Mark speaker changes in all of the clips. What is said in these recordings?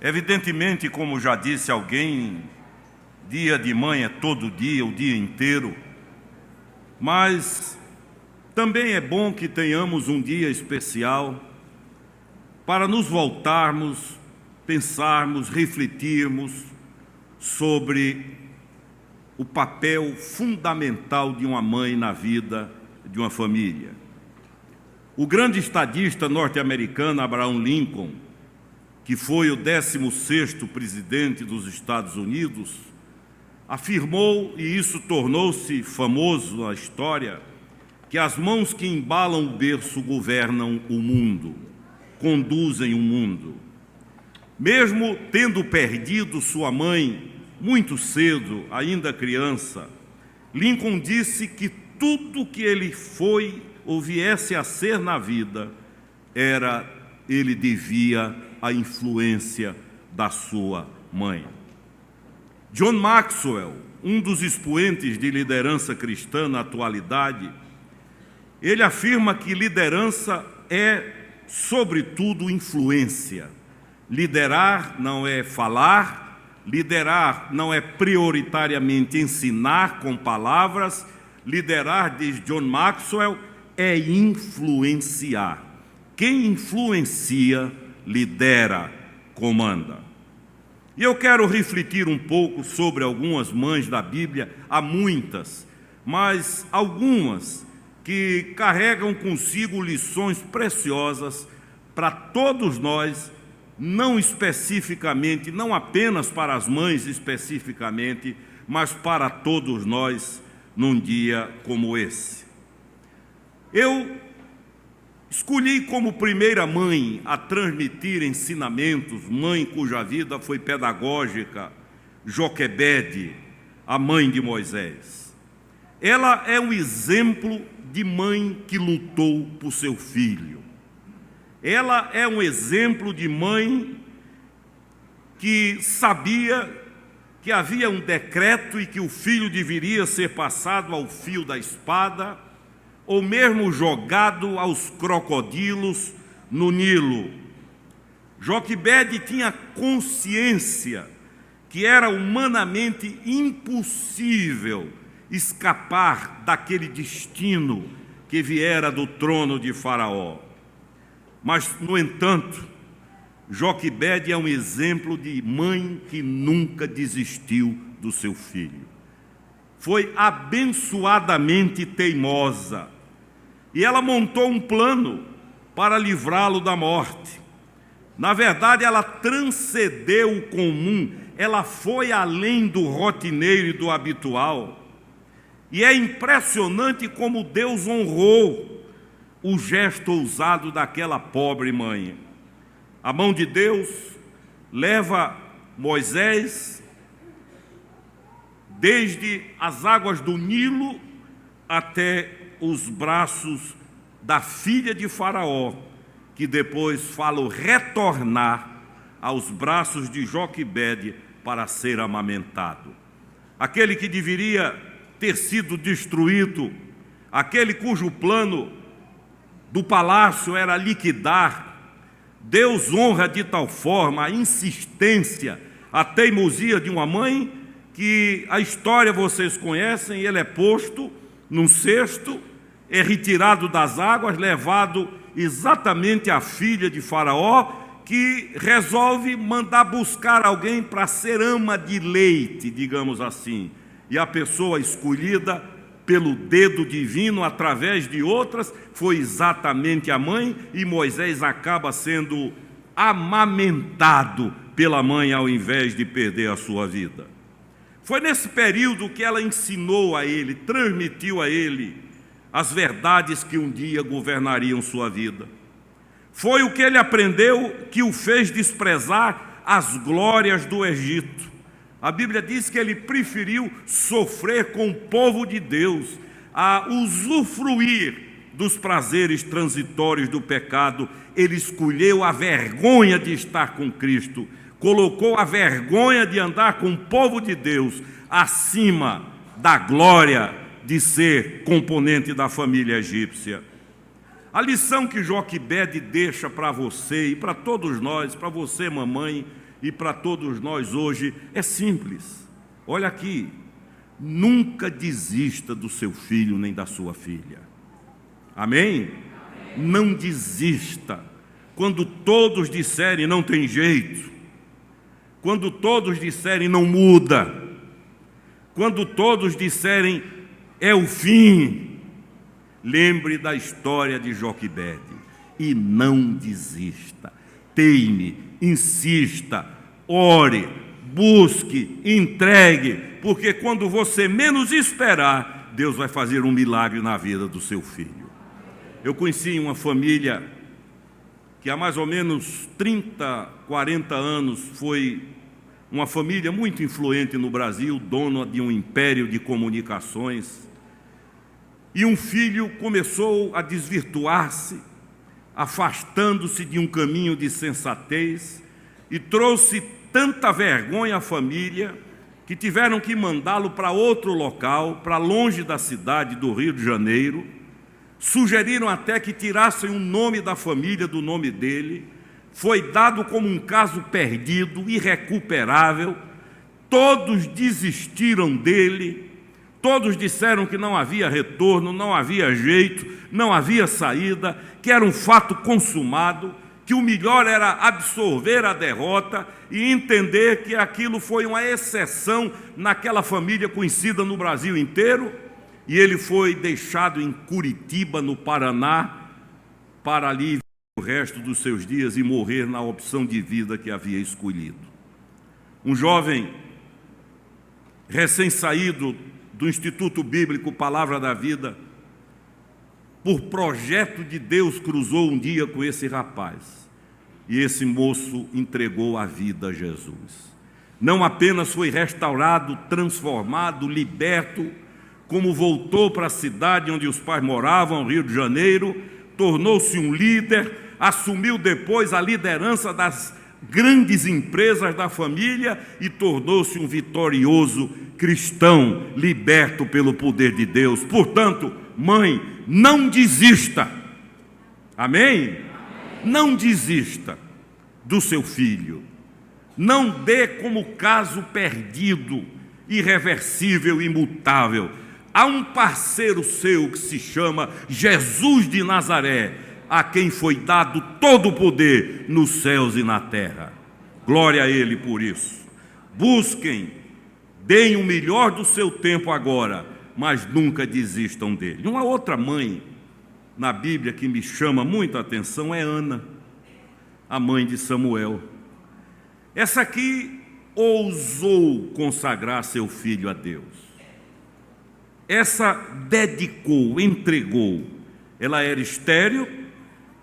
Speaker 1: Evidentemente, como já disse alguém, dia de mãe é todo dia, o dia inteiro, mas também é bom que tenhamos um dia especial para nos voltarmos, pensarmos, refletirmos sobre o papel fundamental de uma mãe na vida de uma família. O grande estadista norte-americano Abraham Lincoln, que foi o 16º presidente dos Estados Unidos, afirmou, e isso tornou-se famoso na história, que as mãos que embalam o berço governam o mundo, conduzem o mundo. Mesmo tendo perdido sua mãe muito cedo, ainda criança, Lincoln disse que tudo que ele foi ou viesse a ser na vida, ele devia a influência da sua mãe. John Maxwell, um dos expoentes de liderança cristã na atualidade, ele afirma que liderança é, sobretudo, influência. Liderar não é falar, liderar não é prioritariamente ensinar com palavras, liderar, diz John Maxwell, é influenciar. Quem influencia, lidera, comanda. E eu quero refletir um pouco sobre algumas mães da Bíblia, há muitas, mas algumas que carregam consigo lições preciosas para todos nós, não especificamente, não apenas para as mães especificamente, mas para todos nós num dia como esse. Eu escolhi como primeira mãe a transmitir ensinamentos, mãe cuja vida foi pedagógica, Joquebede, a mãe de Moisés. Ela é um exemplo de mãe que lutou por seu filho. Ela é um exemplo de mãe que sabia que havia um decreto e que o filho deveria ser passado ao fio da espada, ou mesmo jogado aos crocodilos no Nilo. Joquebede tinha consciência que era humanamente impossível escapar daquele destino que viera do trono de Faraó. Mas, no entanto, Joquebede é um exemplo de mãe que nunca desistiu do seu filho. Foi abençoadamente teimosa, e ela montou um plano para livrá-lo da morte. Na verdade, ela transcendeu o comum, ela foi além do rotineiro e do habitual. E é impressionante como Deus honrou o gesto ousado daquela pobre mãe. A mão de Deus leva Moisés desde as águas do Nilo até os braços da filha de Faraó, que depois falou retornar aos braços de Joquebede para ser amamentado. Aquele que deveria ter sido destruído, aquele cujo plano do palácio era liquidar, Deus honra de tal forma a insistência, a teimosia de uma mãe, que a história vocês conhecem. Ele é posto num cesto, é retirado das águas, levado exatamente à filha de Faraó, que resolve mandar buscar alguém para ser ama de leite, digamos assim. E a pessoa escolhida pelo dedo divino, através de outras, foi exatamente a mãe, e Moisés acaba sendo amamentado pela mãe ao invés de perder a sua vida. Foi nesse período que ela ensinou a ele, transmitiu a ele as verdades que um dia governariam sua vida. Foi o que ele aprendeu que o fez desprezar as glórias do Egito. A Bíblia diz que ele preferiu sofrer com o povo de Deus a usufruir dos prazeres transitórios do pecado. Ele escolheu a vergonha de estar com Cristo, colocou a vergonha de andar com o povo de Deus acima da glória de ser componente da família egípcia. A lição que Joquebede deixa para você e para todos nós, para você, mamãe, e para todos nós hoje é simples. Olha aqui, nunca desista do seu filho nem da sua filha. Amém? Não desista. Quando todos disserem não tem jeito, quando todos disserem não muda, quando todos disserem é o fim, lembre da história de Joquebede e não desista. Teime, insista, ore, busque, entregue, porque quando você menos esperar, Deus vai fazer um milagre na vida do seu filho. Eu conheci uma família que há mais ou menos 30, 40 anos foi uma família muito influente no Brasil, dona de um império de comunicações, e um filho começou a desvirtuar-se, afastando-se de um caminho de sensatez, e trouxe tanta vergonha à família que tiveram que mandá-lo para outro local, para longe da cidade do Rio de Janeiro. Sugeriram até que tirassem o nome da família do nome dele. Foi dado como um caso perdido, irrecuperável. Todos desistiram dele, todos disseram que não havia retorno, não havia jeito, não havia saída, que era um fato consumado, que o melhor era absorver a derrota e entender que aquilo foi uma exceção naquela família conhecida no Brasil inteiro, e ele foi deixado em Curitiba, no Paraná, para ali viver o resto dos seus dias e morrer na opção de vida que havia escolhido. Um jovem recém-saído do Instituto Bíblico Palavra da Vida, por projeto de Deus, cruzou um dia com esse rapaz, e esse moço entregou a vida a Jesus. Não apenas foi restaurado, transformado, liberto, como voltou para a cidade onde os pais moravam, Rio de Janeiro, tornou-se um líder, assumiu depois a liderança das grandes empresas da família e tornou-se um vitorioso cristão, liberto pelo poder de Deus. Portanto, mãe, não desista. Amém? Não desista do seu filho. Não dê como caso perdido, irreversível, imutável. Há um parceiro seu que se chama Jesus de Nazaré, a quem foi dado todo o poder nos céus e na terra. Glória a Ele por isso. Busquem, deem o melhor do seu tempo agora, mas nunca desistam dele. Uma outra mãe na Bíblia que me chama muito a atenção é Ana, a mãe de Samuel. Essa aqui ousou consagrar seu filho a Deus. Essa dedicou, entregou. Ela era estéril,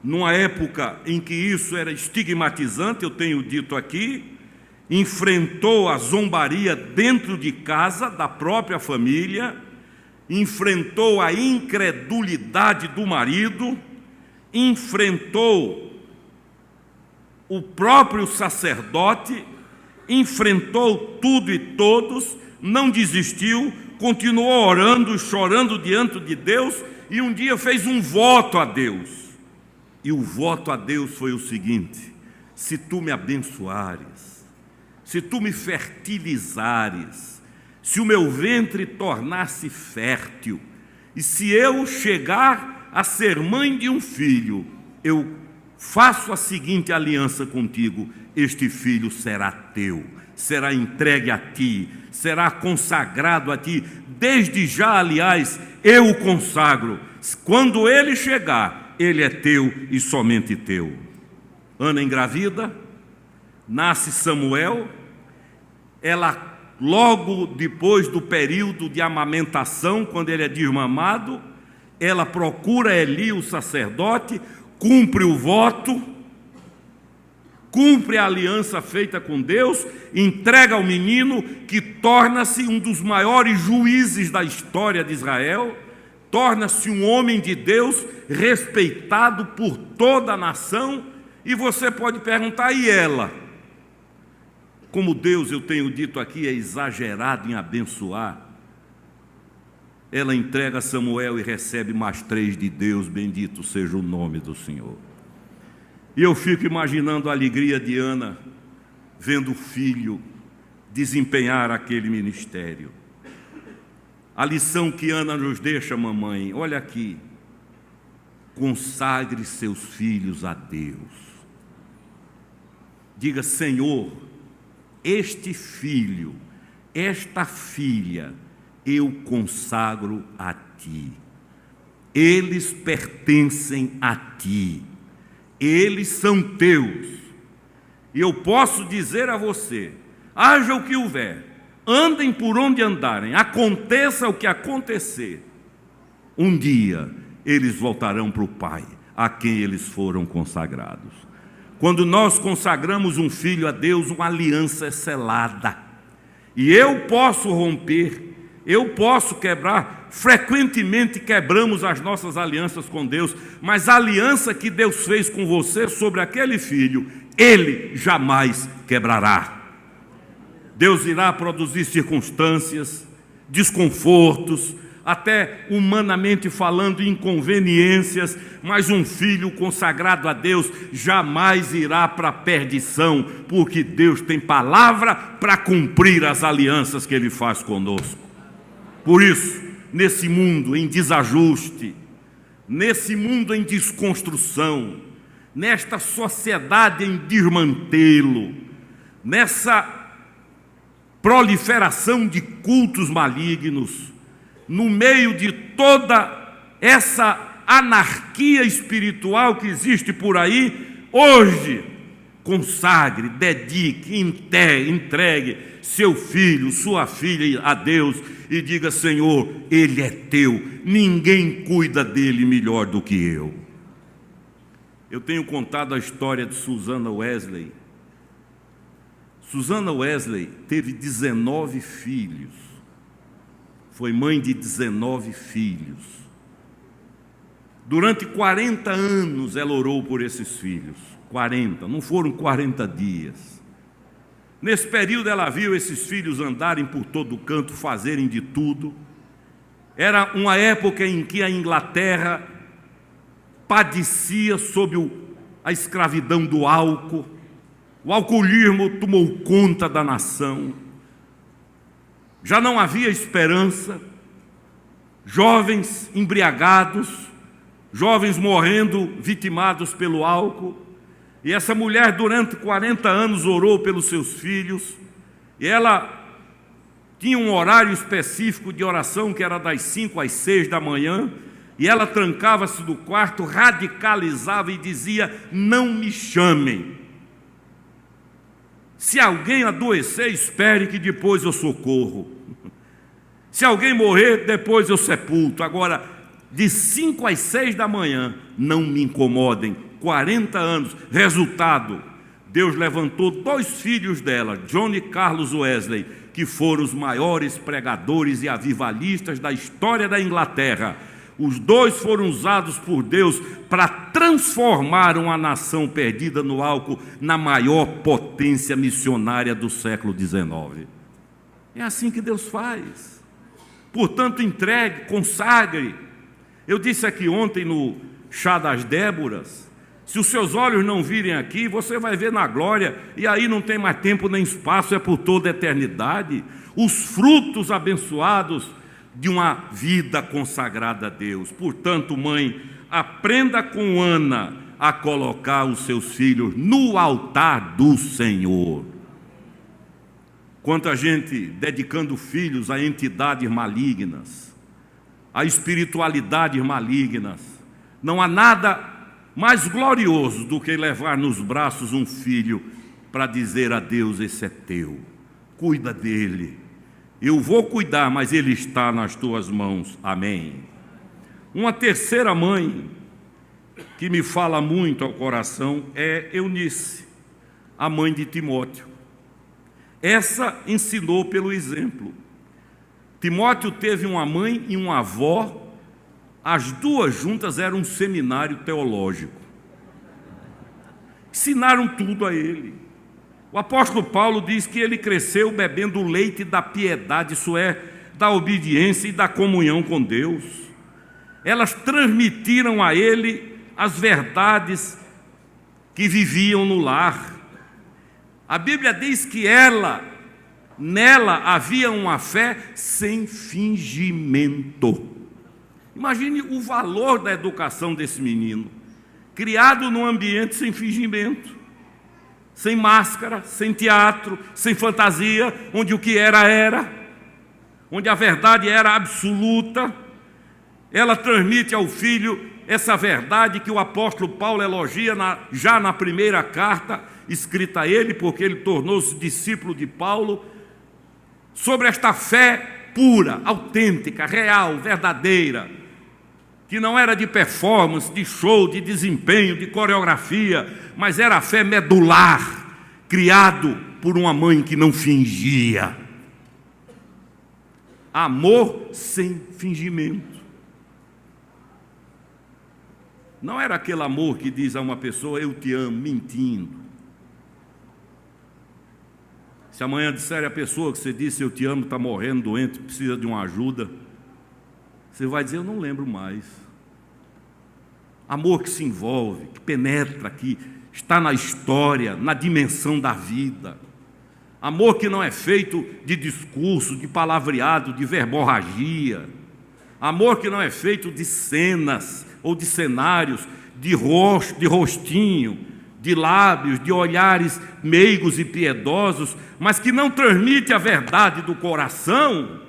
Speaker 1: numa época em que isso era estigmatizante, eu tenho dito aqui, enfrentou a zombaria dentro de casa, da própria família, enfrentou a incredulidade do marido, enfrentou o próprio sacerdote, enfrentou tudo e todos, não desistiu, continuou orando, chorando diante de Deus, e um dia fez um voto a Deus. E o voto a Deus foi o seguinte: se tu me abençoares, se tu me fertilizares, se o meu ventre tornar-se fértil, e se eu chegar a ser mãe de um filho, eu faço a seguinte aliança contigo: este filho será teu, será entregue a ti, será consagrado a ti. Desde já, aliás, eu o consagro. Quando ele chegar, ele é teu e somente teu. Ana engravida, nasce Samuel. Ela, logo depois do período de amamentação, quando ele é desmamado, ela procura Eli, o sacerdote, cumpre o voto, cumpre a aliança feita com Deus, entrega ao menino, que torna-se um dos maiores juízes da história de Israel, torna-se um homem de Deus, respeitado por toda a nação. E você pode perguntar, e ela? Como Deus, eu tenho dito aqui, é exagerado em abençoar, ela entrega Samuel e recebe mais 3 de Deus, bendito seja o nome do Senhor. E eu fico imaginando a alegria de Ana, vendo o filho desempenhar aquele ministério. A lição que Ana nos deixa, mamãe, olha aqui: consagre seus filhos a Deus. Diga: Senhor, este filho, esta filha, eu consagro a Ti. Eles pertencem a Ti. Eles são Teus. E eu posso dizer a você: haja o que houver, andem por onde andarem, aconteça o que acontecer, um dia eles voltarão para o Pai, a quem eles foram consagrados. Quando nós consagramos um filho a Deus, uma aliança é selada. E eu posso romper, eu posso quebrar, frequentemente quebramos as nossas alianças com Deus, mas a aliança que Deus fez com você sobre aquele filho, Ele jamais quebrará. Deus irá produzir circunstâncias, desconfortos, até humanamente falando, inconveniências, mas um filho consagrado a Deus jamais irá para a perdição, porque Deus tem palavra para cumprir as alianças que Ele faz conosco. Por isso, nesse mundo em desajuste, nesse mundo em desconstrução, nesta sociedade em desmantelo, nessa proliferação de cultos malignos, no meio de toda essa anarquia espiritual que existe por aí, hoje, consagre, dedique, entregue seu filho, sua filha a Deus e diga: Senhor, Ele é Teu, ninguém cuida dele melhor do que eu. Eu tenho contado a história de Susana Wesley. Susana Wesley teve 19 filhos, foi mãe de 19 filhos. Durante 40 anos ela orou por esses filhos, 40, não foram 40 dias. Nesse período ela viu esses filhos andarem por todo canto, fazerem de tudo. Era uma época em que a Inglaterra padecia sob a escravidão do álcool. O alcoolismo tomou conta da nação. Já não havia esperança. Jovens embriagados, jovens morrendo, vitimados pelo álcool. E essa mulher, durante 40 anos, orou pelos seus filhos. E ela tinha um horário específico de oração, que era das 5 às 6 da manhã. E ela trancava-se do quarto, radicalizava e dizia: não me chamem. Se alguém adoecer, espere que depois eu socorro. Se alguém morrer, depois eu sepulto. Agora, de 5 às 6 da manhã, não me incomodem. 40 anos. Resultado, Deus levantou 2 filhos dela, John e Carlos Wesley, que foram os maiores pregadores e avivalistas da história da Inglaterra. Os 2 foram usados por Deus para transformar uma nação perdida no álcool na maior potência missionária do século XIX. É assim que Deus faz. Portanto, entregue, consagre. Eu disse aqui ontem no Chá das Déboras: se os seus olhos não virem aqui, você vai ver na glória, e aí não tem mais tempo nem espaço, é por toda a eternidade. Os frutos abençoados de uma vida consagrada a Deus. Portanto, mãe, aprenda com Ana a colocar os seus filhos no altar do Senhor. Quanta gente dedicando filhos a entidades malignas, a espiritualidades malignas. Não há nada mais glorioso do que levar nos braços um filho para dizer a Deus: esse é teu, cuida dele. Eu vou cuidar, mas ele está nas tuas mãos. Amém. Uma terceira mãe que me fala muito ao coração é Eunice, a mãe de Timóteo. Essa ensinou pelo exemplo. Timóteo teve uma mãe e uma avó, as 2 juntas eram um seminário teológico. Ensinaram tudo a ele. O apóstolo Paulo diz que ele cresceu bebendo o leite da piedade, isso é, da obediência e da comunhão com Deus. Elas transmitiram a ele as verdades que viviam no lar. A Bíblia diz que nela havia uma fé sem fingimento. Imagine o valor da educação desse menino, criado num ambiente sem fingimento, sem máscara, sem teatro, sem fantasia, onde o que era, onde a verdade era absoluta. Ela transmite ao filho essa verdade que o apóstolo Paulo elogia já na primeira carta escrita a ele, porque ele tornou-se discípulo de Paulo, sobre esta fé pura, autêntica, real, verdadeira, que não era de performance, de show, de desempenho, de coreografia, mas era a fé medular, criado por uma mãe que não fingia. Amor sem fingimento. Não era aquele amor que diz a uma pessoa, eu te amo, mentindo. Se amanhã disser a pessoa que você disse, eu te amo, está morrendo, doente, precisa de uma ajuda, você vai dizer, eu não lembro mais. Amor que se envolve, que penetra, que está na história, na dimensão da vida. Amor que não é feito de discurso, de palavreado, de verborragia. Amor que não é feito de cenas ou de cenários, de rostinho, de lábios, de olhares meigos e piedosos, mas que não transmite a verdade do coração.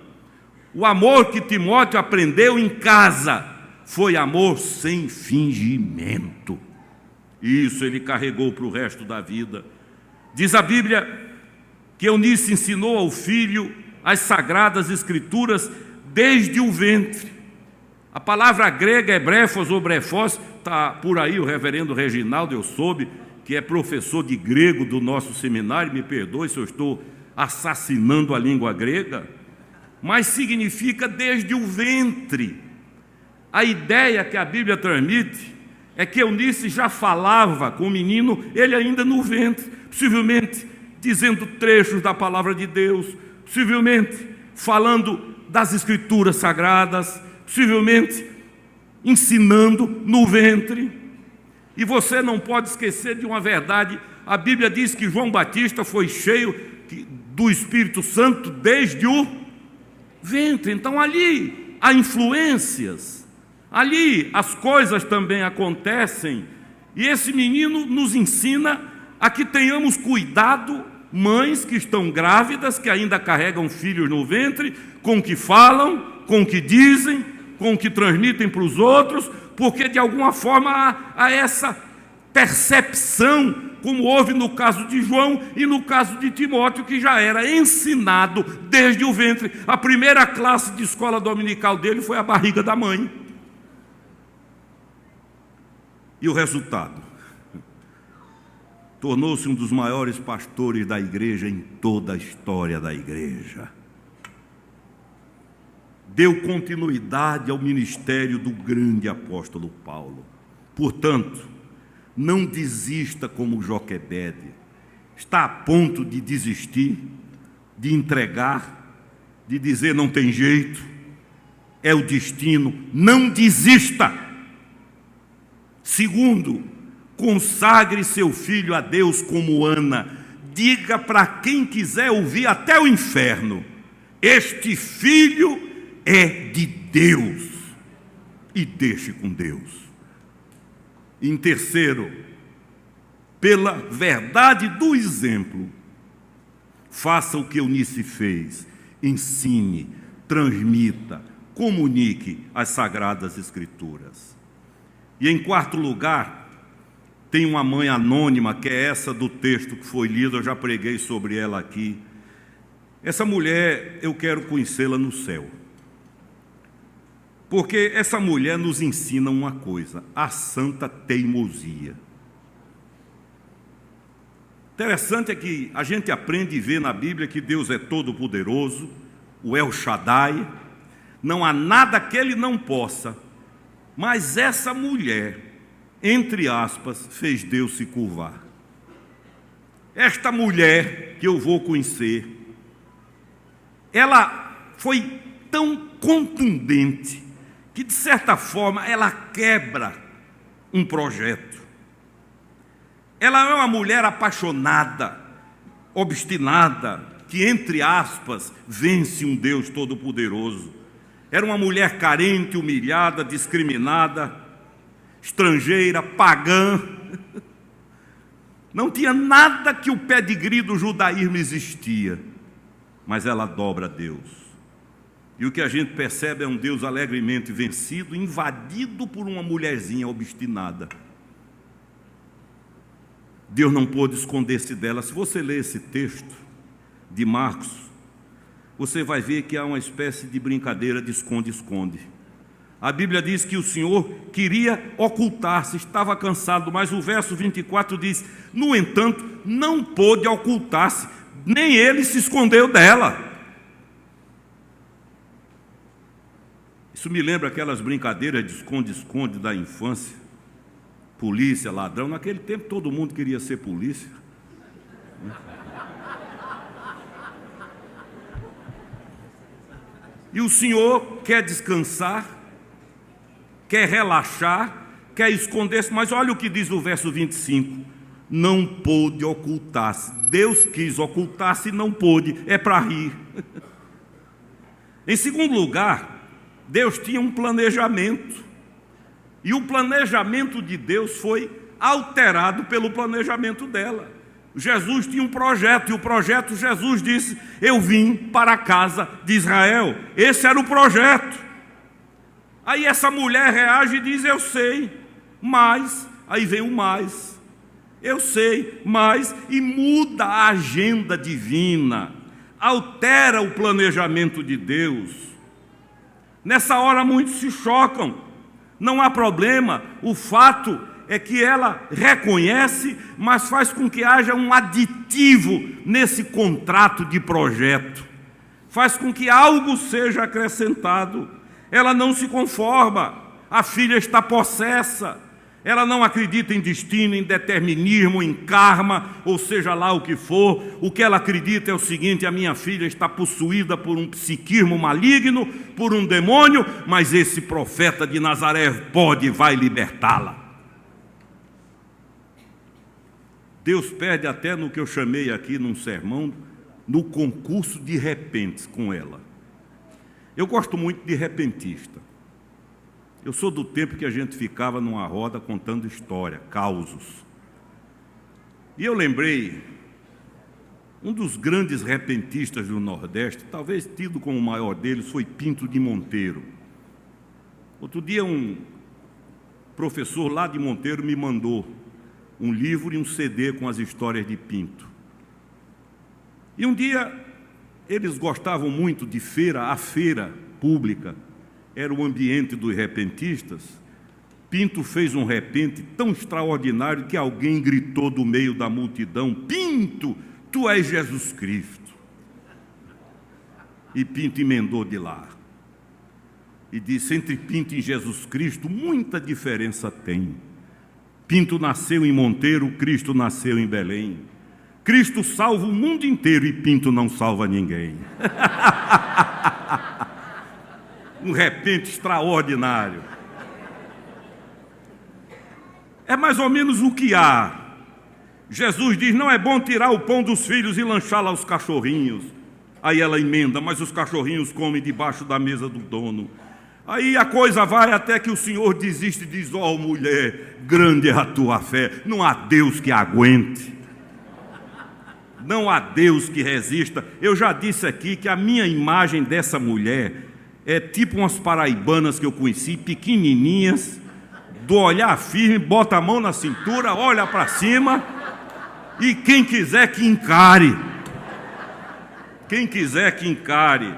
Speaker 1: O amor que Timóteo aprendeu em casa foi amor sem fingimento. Isso ele carregou para o resto da vida. Diz a Bíblia que Eunice ensinou ao filho as sagradas escrituras desde o ventre. A palavra grega é brefos ou brefós, está por aí o reverendo Reginaldo, eu soube, que é professor de grego do nosso seminário, me perdoe se eu estou assassinando a língua grega, mas significa desde o ventre. A ideia que a Bíblia transmite é que Eunice já falava com o menino, ele ainda no ventre, possivelmente dizendo trechos da palavra de Deus, possivelmente falando das escrituras sagradas, possivelmente ensinando no ventre. E você não pode esquecer de uma verdade, a Bíblia diz que João Batista foi cheio do Espírito Santo desde o ventre. Então ali há influências, ali as coisas também acontecem, e esse menino nos ensina a que tenhamos cuidado, mães que estão grávidas, que ainda carregam filhos no ventre, com o que falam, com o que dizem, com o que transmitem para os outros, porque de alguma forma há essa percepção, como houve no caso de João e no caso de Timóteo, que já era ensinado desde o ventre. A primeira classe de escola dominical dele foi a barriga da mãe. E o resultado? Tornou-se um dos maiores pastores da igreja em toda a história da igreja. Deu continuidade ao ministério do grande apóstolo Paulo. Portanto, não desista como Joquebede. Está a ponto de desistir, de entregar, de dizer não tem jeito, é o destino. Não desista. Segundo, consagre seu filho a Deus como Ana. Diga para quem quiser ouvir até o inferno: este filho é de Deus, e deixe com Deus. Em terceiro, pela verdade do exemplo, faça o que Eunice fez, ensine, transmita, comunique as sagradas escrituras. E em quarto lugar, tem uma mãe anônima, que é essa do texto que foi lido, eu já preguei sobre ela aqui. Essa mulher, eu quero conhecê-la no céu. Porque essa mulher nos ensina uma coisa: a santa teimosia. Interessante é que a gente aprende e vê na Bíblia que Deus é todo-poderoso, o El Shaddai, não há nada que Ele não possa, mas essa mulher, entre aspas, fez Deus se curvar. Esta mulher que eu vou conhecer, ela foi tão contundente, que de certa forma ela quebra um projeto. Ela é uma mulher apaixonada, obstinada, que, entre aspas, vence um Deus todo-poderoso. Era uma mulher carente, humilhada, discriminada, estrangeira, pagã. Não tinha nada que o pedigree do judaísmo existia, mas ela dobra a Deus. E o que a gente percebe é um Deus alegremente vencido, invadido por uma mulherzinha obstinada. Deus não pôde esconder-se dela. Se você ler esse texto de Marcos, você vai ver que há uma espécie de brincadeira de esconde-esconde. A Bíblia diz que o Senhor queria ocultar-se, estava cansado, mas o verso 24 diz: no entanto, não pôde ocultar-se, nem ele se escondeu dela. Isso me lembra aquelas brincadeiras de esconde-esconde da infância. Polícia, ladrão. Naquele tempo todo mundo queria ser polícia. E o Senhor quer descansar, quer relaxar, quer esconder-se, mas olha o que diz o verso 25: não pôde ocultar-se. Deus quis ocultar-se e não pôde, é para rir. Em segundo lugar, Deus tinha um planejamento, e o planejamento de Deus foi alterado pelo planejamento dela. Jesus tinha um projeto, e o projeto, Jesus disse: eu vim para a casa de Israel. Esse era o projeto. Aí essa mulher reage e diz: eu sei, mas, aí vem o mais, eu sei, mas, e muda a agenda divina, altera o planejamento de Deus. Nessa hora muitos se chocam, não há problema, o fato é que ela reconhece, mas faz com que haja um aditivo nesse contrato de projeto, faz com que algo seja acrescentado. Ela não se conforma, a filha está possessa, ela não acredita em destino, em determinismo, em karma, ou seja lá o que for. O que ela acredita é o seguinte: a minha filha está possuída por um psiquismo maligno, por um demônio, mas esse profeta de Nazaré pode e vai libertá-la. Deus perde até no que eu chamei aqui num sermão, no concurso de repentes com ela. Eu gosto muito de repentista. Eu sou do tempo que a gente ficava numa roda contando história, causos. E eu lembrei, um dos grandes repentistas do Nordeste, talvez tido como o maior deles, foi Pinto de Monteiro. Outro dia um professor lá de Monteiro me mandou um livro e um CD com as histórias de Pinto. E um dia eles gostavam muito de feira, a feira pública era o ambiente dos repentistas. Pinto fez um repente tão extraordinário que alguém gritou do meio da multidão: Pinto, tu és Jesus Cristo. E Pinto emendou de lá e disse: entre Pinto e Jesus Cristo muita diferença tem. Pinto nasceu em Monteiro, Cristo nasceu em Belém. Cristo salva o mundo inteiro e Pinto não salva ninguém. Um repente extraordinário. É mais ou menos o que há. Jesus diz: não é bom tirar o pão dos filhos e lanchá-lo aos cachorrinhos. Aí ela emenda: mas os cachorrinhos comem debaixo da mesa do dono. Aí a coisa vai até que o Senhor desiste e diz: ó mulher, grande é a tua fé. Não há Deus que aguente. Não há Deus que resista. Eu já disse aqui que a minha imagem dessa mulher é tipo umas paraibanas que eu conheci, pequenininhas, do olhar firme, bota a mão na cintura, olha para cima, e quem quiser que encare. Quem quiser que encare.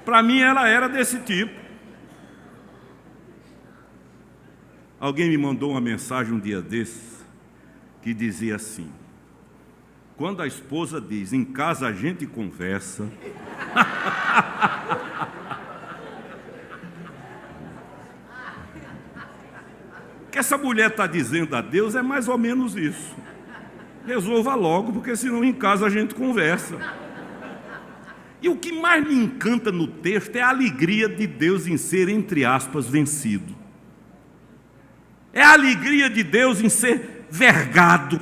Speaker 1: Para mim ela era desse tipo. Alguém me mandou uma mensagem um dia desses, que dizia assim: quando a esposa diz, em casa a gente conversa, o que essa mulher está dizendo a Deus é mais ou menos isso. Resolva logo, porque senão em casa a gente conversa. E o que mais me encanta no texto é a alegria de Deus em ser, entre aspas, vencido. É a alegria de Deus em ser vergado,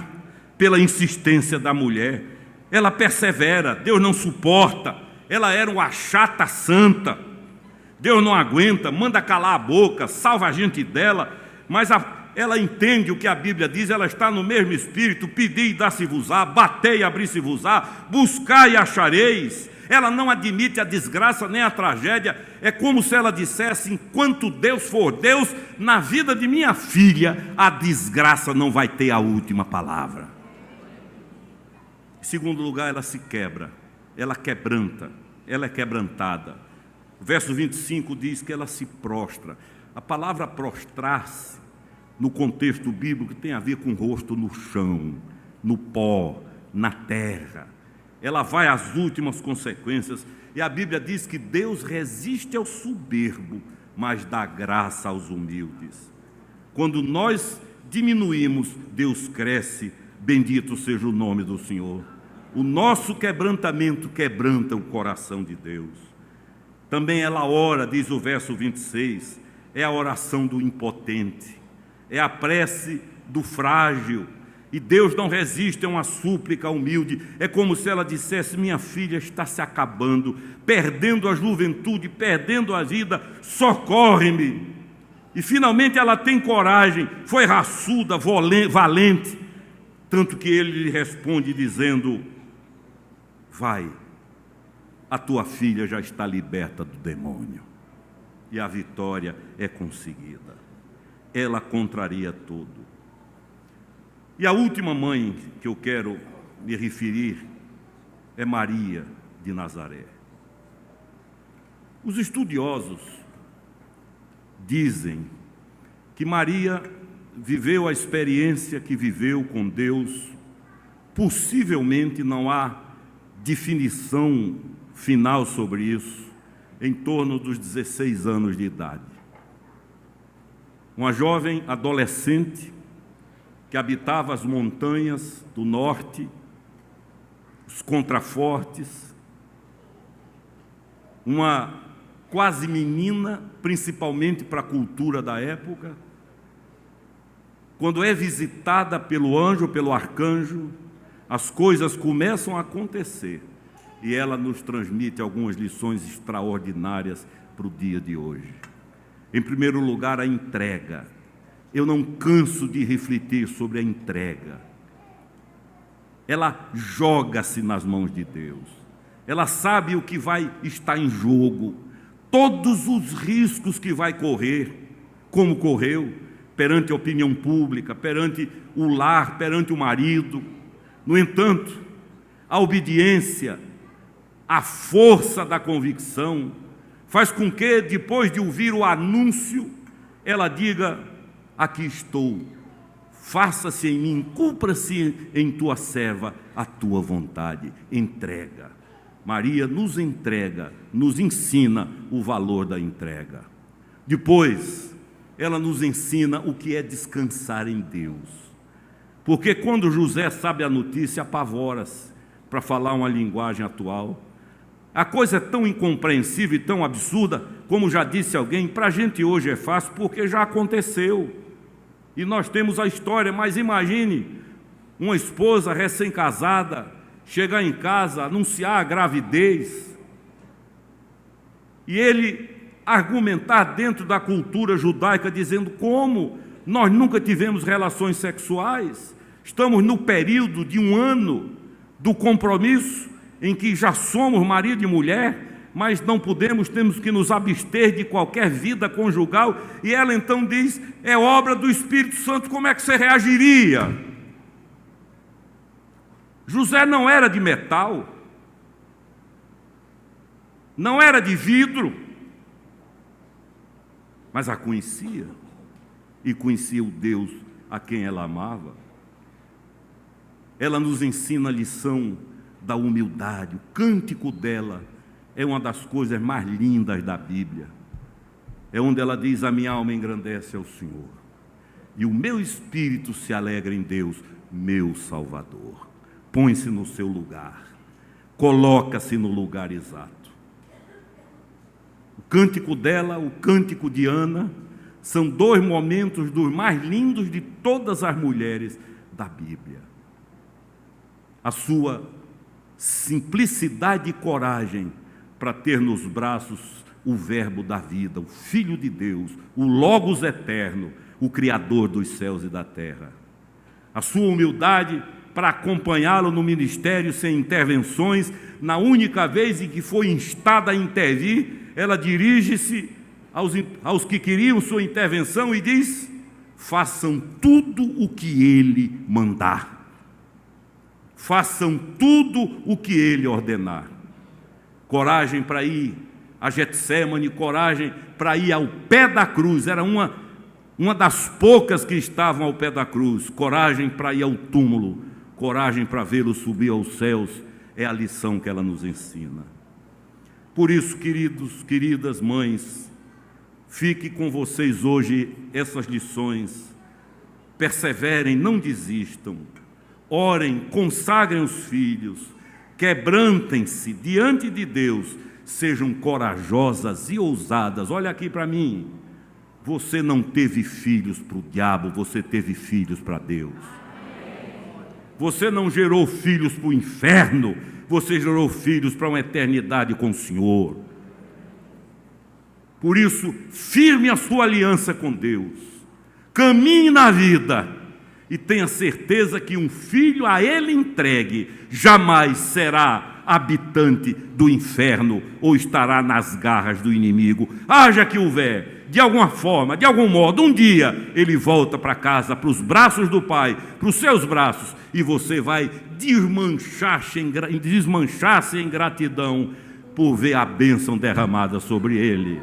Speaker 1: pela insistência da mulher. Ela persevera, Deus não suporta. Ela era uma chata santa. Deus não aguenta, manda calar a boca, salva a gente dela, mas ela entende o que a Bíblia diz, ela está no mesmo espírito: pedi e dá-se-vos-á, batei e abri-se-vos-á, buscai e achareis. Ela não admite a desgraça nem a tragédia. É como se ela dissesse: enquanto Deus for Deus, na vida de minha filha, a desgraça não vai ter a última palavra. Em segundo lugar, ela se quebra, ela quebranta, ela é quebrantada. O verso 25 diz que ela se prostra. A palavra prostrar-se, no contexto bíblico, tem a ver com o rosto no chão, no pó, na terra. Ela vai às últimas consequências. E a Bíblia diz que Deus resiste ao soberbo, mas dá graça aos humildes. Quando nós diminuímos, Deus cresce. Bendito seja o nome do Senhor. O nosso quebrantamento quebranta o coração de Deus. Também ela ora, diz o verso 26, é a oração do impotente, é a prece do frágil, e Deus não resiste a uma súplica humilde. É como se ela dissesse: minha filha está se acabando, perdendo a juventude, perdendo a vida, socorre-me. E finalmente ela tem coragem, foi raçuda, valente, tanto que ele lhe responde dizendo: vai, a tua filha já está liberta do demônio. E a vitória é conseguida. Ela contraria tudo. E a última mãe que eu quero me referir é Maria de Nazaré. Os estudiosos dizem que Maria viveu a experiência que viveu com Deus. Possivelmente não há definição final sobre isso, em torno dos 16 anos de idade. Uma jovem adolescente que habitava as montanhas do norte, os contrafortes, uma quase menina, principalmente para a cultura da época, quando é visitada pelo anjo, pelo arcanjo, as coisas começam a acontecer. E ela nos transmite algumas lições extraordinárias para o dia de hoje. Em primeiro lugar, a entrega. Eu não canso de refletir sobre a entrega. Ela joga-se nas mãos de Deus. Ela sabe o que vai estar em jogo, todos os riscos que vai correr, como correu, perante a opinião pública, perante o lar, perante o marido. No entanto, a obediência, a força da convicção faz com que, depois de ouvir o anúncio, ela diga: aqui estou, faça-se em mim, cumpra-se em tua serva a tua vontade. Entrega. Maria nos entrega, nos ensina o valor da entrega. Depois, ela nos ensina o que é descansar em Deus. Porque quando José sabe a notícia, apavora-se, para falar uma linguagem atual. A coisa é tão incompreensível e tão absurda, como já disse alguém, para a gente hoje é fácil porque já aconteceu. E nós temos a história, mas imagine uma esposa recém-casada chegar em casa, anunciar a gravidez, e ele argumentar dentro da cultura judaica, dizendo: como nós nunca tivemos relações sexuais, estamos no período de um ano do compromisso, em que já somos marido e mulher, mas não podemos, temos que nos abster de qualquer vida conjugal. E ela então diz: é obra do Espírito Santo. Como é que você reagiria? José não era de metal, não era de vidro, mas a conhecia, e conhecia o Deus a quem ela amava. Ela nos ensina a lição da humildade. O cântico dela é uma das coisas mais lindas da Bíblia. É onde ela diz: a minha alma engrandece ao Senhor, e o meu espírito se alegra em Deus, meu Salvador. Põe-se no seu lugar, coloca-se no lugar exato. O cântico dela, o cântico de Ana, são dois momentos dos mais lindos de todas as mulheres da Bíblia. a sua simplicidade e coragem para ter nos braços o Verbo da vida, o Filho de Deus, o Logos eterno, o Criador dos céus e da terra. A sua humildade para acompanhá-lo no ministério sem intervenções. Na única vez em que foi instada a intervir, ela dirige-se aos que queriam sua intervenção e diz: façam tudo o que ele mandar. Façam tudo o que ele ordenar. Coragem para ir a Getsêmani, coragem para ir ao pé da cruz. Era uma das poucas que estavam ao pé da cruz. Coragem para ir ao túmulo, coragem para vê-lo subir aos céus. É a lição que ela nos ensina. Por isso, queridos, queridas mães, fique com vocês hoje essas lições. Perseverem, não desistam. Orem, consagrem os filhos, quebrantem-se diante de Deus, sejam corajosas e ousadas. Olha aqui para mim, você não teve filhos para o diabo, você teve filhos para Deus. Você não gerou filhos para o inferno, você gerou filhos para uma eternidade com o Senhor. Por isso, firme a sua aliança com Deus, caminhe na vida e tenha certeza que um filho a Ele entregue jamais será habitante do inferno ou estará nas garras do inimigo. Haja que houver, de alguma forma, de algum modo, um dia ele volta para casa, para os braços do Pai, para os seus braços, e você vai desmanchar-se em gratidão por ver a bênção derramada sobre ele.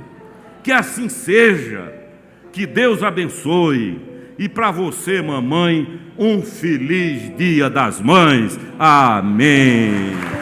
Speaker 1: Que assim seja, que Deus abençoe. E para você, mamãe, um feliz Dia das Mães. Amém.